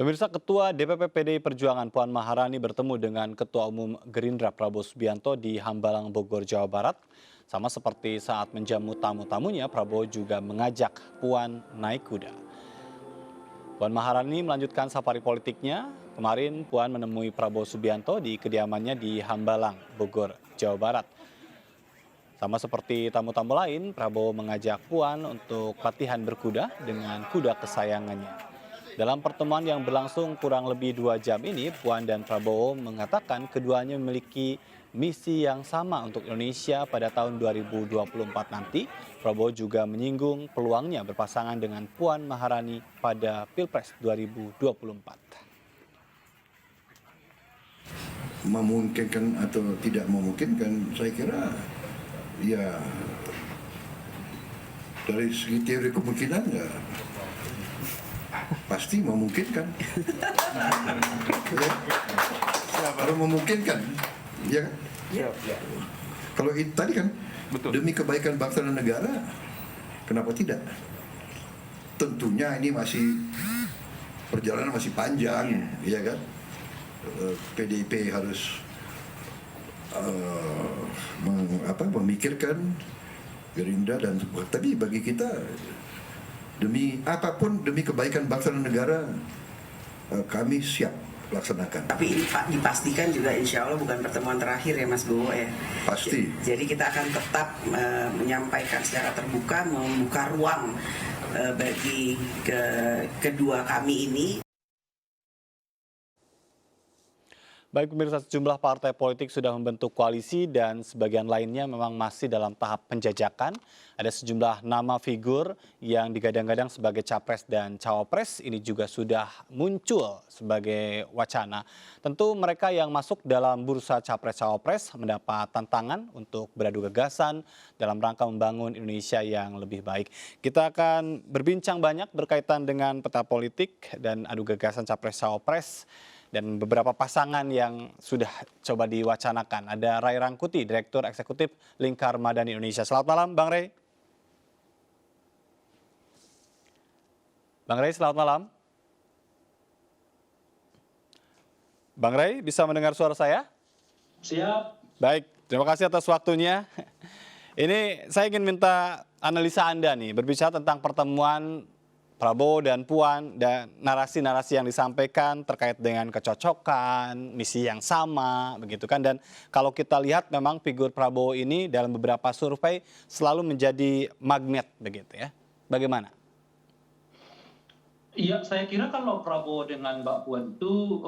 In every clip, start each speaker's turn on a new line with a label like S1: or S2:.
S1: Pemirsa, Ketua DPP PDI Perjuangan Puan Maharani bertemu dengan Ketua Umum Gerindra Prabowo Subianto di Hambalang, Bogor, Jawa Barat. Sama seperti saat menjamu tamu-tamunya, Prabowo juga mengajak Puan naik kuda. Puan Maharani melanjutkan safari politiknya. Kemarin Puan menemui Prabowo Subianto di kediamannya di Hambalang, Bogor, Jawa Barat. Sama seperti tamu-tamu lain, Prabowo mengajak Puan untuk latihan berkuda dengan kuda kesayangannya. Dalam pertemuan yang berlangsung kurang lebih 2 jam ini, Puan dan Prabowo mengatakan keduanya memiliki misi yang sama untuk Indonesia pada tahun 2024 nanti. Prabowo juga menyinggung peluangnya berpasangan dengan Puan Maharani pada Pilpres 2024.
S2: Memungkinkan atau tidak memungkinkan, saya kira ya dari segi teori kemungkinan ya pasti memungkinkan. Ya. Kalau memungkinkan, ya kan? Ya. Kalau itu tadi kan demi kebaikan bangsa dan negara, kenapa tidak? Tentunya ini masih perjalanan masih panjang, ya kan? PDIP harus memikirkan Gerindra dan tapi bagi kita demi apapun demi kebaikan bangsa dan negara kami siap laksanakan.
S3: Tapi ini Pak dipastikan juga insya Allah bukan pertemuan terakhir ya Mas Bowo ya.
S2: Pasti.
S3: Jadi kita akan tetap menyampaikan secara terbuka, membuka ruang bagi kedua kami ini.
S1: Baik pemirsa, sejumlah partai politik sudah membentuk koalisi dan sebagian lainnya memang masih dalam tahap penjajakan. Ada sejumlah nama figur yang digadang-gadang sebagai capres dan cawapres ini juga sudah muncul sebagai wacana. Tentu mereka yang masuk dalam bursa capres-cawapres mendapat tantangan untuk beradu gagasan dalam rangka membangun Indonesia yang lebih baik. Kita akan berbincang banyak berkaitan dengan peta politik dan adu gagasan capres-cawapres dan beberapa pasangan yang sudah coba diwacanakan. Ada Ray Rangkuti, Direktur Eksekutif Lingkar Madani Indonesia. Selamat malam, Bang Ray. Bang Ray, selamat malam. Bang Ray, bisa mendengar suara saya?
S4: Siap.
S1: Baik, terima kasih atas waktunya. Ini saya ingin minta analisa Anda nih, berbicara tentang pertemuan Prabowo dan Puan dan narasi-narasi yang disampaikan terkait dengan kecocokan, misi yang sama, begitu kan. Dan kalau kita lihat memang figur Prabowo ini dalam beberapa survei selalu menjadi magnet, begitu ya. Bagaimana?
S4: Iya, saya kira kalau Prabowo dengan Mbak Puan itu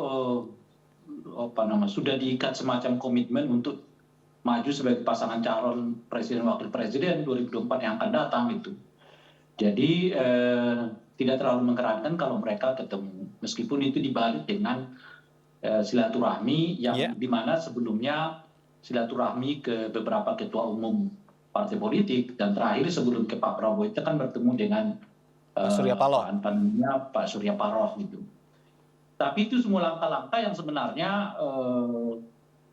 S4: sudah diikat semacam komitmen untuk maju sebagai pasangan calon presiden wakil presiden 2024 yang akan datang itu. Jadi tidak terlalu mengherankan kalau mereka ketemu, meskipun itu dibalik dengan silaturahmi yang dimana sebelumnya silaturahmi ke beberapa ketua umum partai politik dan terakhir sebelum ke Pak Prabowo itu kan bertemu dengan Pak Surya Paloh gitu. Tapi itu semua langkah-langkah yang sebenarnya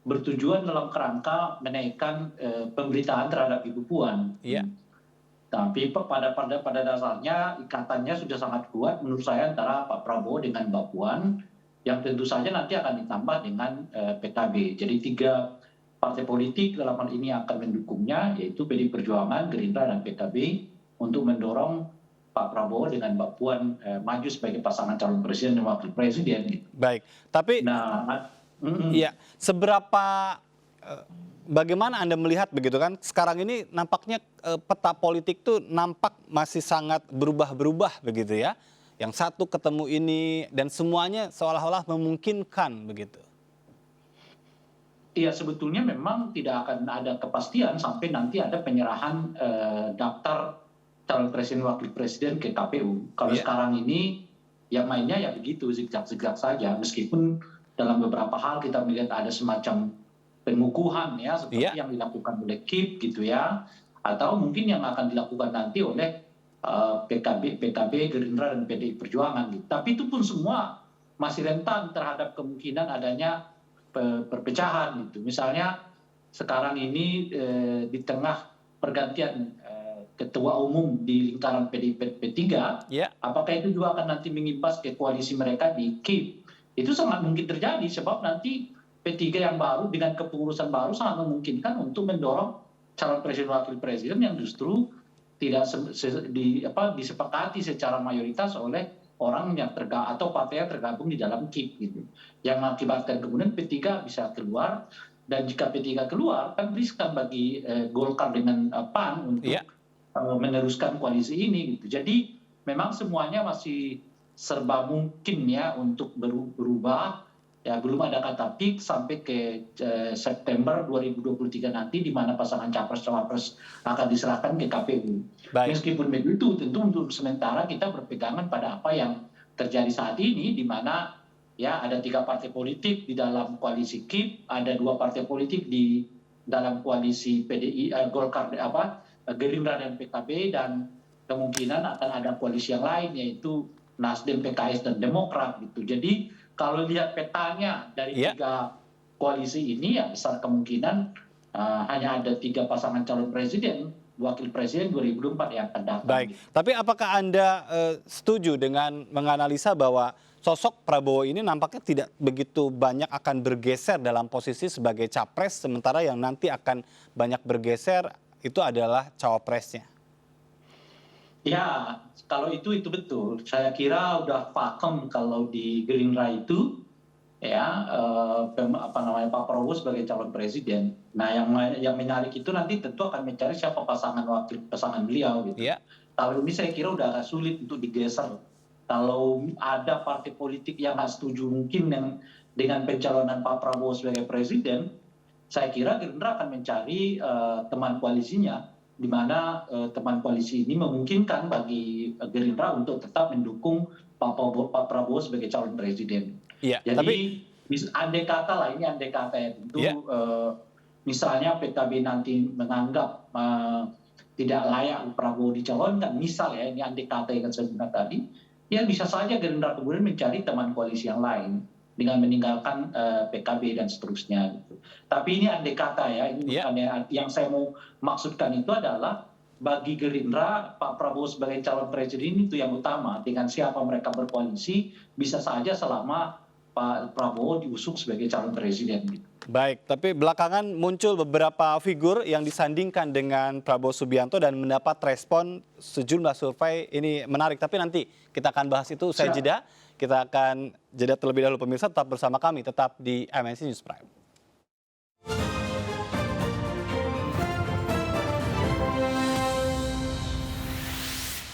S4: bertujuan dalam kerangka menaikkan pemberitaan terhadap Ibu Puan.
S1: Iya.
S4: Tapi pada dasarnya ikatannya sudah sangat kuat menurut saya antara Pak Prabowo dengan Mbak Puan yang tentu saja nanti akan ditambah dengan PKB. Jadi 3 partai politik dalam hal ini akan mendukungnya yaitu PDI Perjuangan, Gerindra dan PKB untuk mendorong Pak Prabowo dengan Mbak Puan maju sebagai pasangan calon presiden dan wakil presiden.
S1: Baik, tapi ya seberapa bagaimana Anda melihat begitu kan sekarang ini nampaknya peta politik tuh nampak masih sangat berubah-berubah begitu ya. Yang satu ketemu ini dan semuanya seolah-olah memungkinkan begitu.
S4: Iya, sebetulnya memang tidak akan ada kepastian sampai nanti ada penyerahan daftar calon presiden wakil presiden ke KPU. Kalau sekarang ini yang mainnya ya begitu zigzag-zigzag saja meskipun dalam beberapa hal kita melihat ada semacam pengukuhan ya seperti yang dilakukan oleh KIP gitu ya, atau mungkin yang akan dilakukan nanti oleh PKB, Gerindra dan PDI Perjuangan gitu. Tapi itu pun semua masih rentan terhadap kemungkinan adanya perpecahan gitu. Misalnya sekarang ini di tengah pergantian ketua umum di lingkaran PDIP P3,
S1: Ya.
S4: apakah itu juga akan nanti mengimbas ke koalisi mereka di KIP? Itu sangat mungkin terjadi sebab nanti P3 yang baru dengan kepengurusan baru sangat memungkinkan untuk mendorong calon presiden wakil presiden yang justru tidak disepakati secara mayoritas oleh orang yang atau partai yang tergabung di dalam KIP gitu. Yang mengakibatkan kemudian P3 bisa keluar, dan jika P3 keluar kan riskan bagi Golkar dengan PAN untuk meneruskan koalisi ini gitu. Jadi memang semuanya masih serba mungkin ya untuk berubah. Ya, belum ada kata fix sampai ke September 2023 nanti, di mana pasangan capres-cawapres akan diserahkan ke KPU.
S1: Baik.
S4: Meskipun begitu, tentu untuk sementara kita berpegangan pada apa yang terjadi saat ini, di mana ya ada 3 partai politik di dalam koalisi KIP, ada 2 partai politik di dalam koalisi PDI, Golkar, Gerindra dan PKB, dan kemungkinan akan ada koalisi yang lain yaitu Nasdem, PKS dan Demokrat gitu. Jadi kalau lihat petanya dari 3 koalisi ini, ya besar kemungkinan hanya ada 3 pasangan calon presiden, wakil presiden 2024 yang akan datang.
S1: Baik, tapi apakah Anda setuju dengan menganalisa bahwa sosok Prabowo ini nampaknya tidak begitu banyak akan bergeser dalam posisi sebagai capres, sementara yang nanti akan banyak bergeser itu adalah cawapresnya?
S4: Ya, kalau itu betul. Saya kira udah pakem kalau di Gerindra itu ya Pak Prabowo sebagai calon presiden. Nah, yang menarik itu nanti tentu akan mencari siapa pasangan beliau gitu. Kalau ini saya kira udah agak sulit untuk digeser. Kalau ada partai politik yang nggak setuju mungkin dengan pencalonan Pak Prabowo sebagai presiden, saya kira Gerindra akan mencari teman koalisinya, di mana teman koalisi ini memungkinkan bagi Gerindra untuk tetap mendukung Pak Prabowo sebagai calon presiden. Jadi andai kata lah, ini andai kata ya, tentu misalnya PKB nanti menganggap tidak layak Prabowo dicalonkan, misal ya, ini andai kata yang saya sebutkan tadi, ya bisa saja Gerindra kemudian mencari teman koalisi yang lain dengan meninggalkan PKB dan seterusnya gitu. Tapi ini andai kata ya, ini yang saya mau maksudkan itu adalah bagi Gerindra Pak Prabowo sebagai calon presiden itu yang utama. Dengan siapa mereka berkoalisi bisa saja selama Pak Prabowo diusung sebagai calon presiden gitu.
S1: Baik, tapi belakangan muncul beberapa figur yang disandingkan dengan Prabowo Subianto dan mendapat respon sejumlah survei. Ini menarik, tapi nanti kita akan bahas itu usai jeda. Kita akan jeda terlebih dahulu, pemirsa, tetap bersama kami, tetap di MNC News Prime.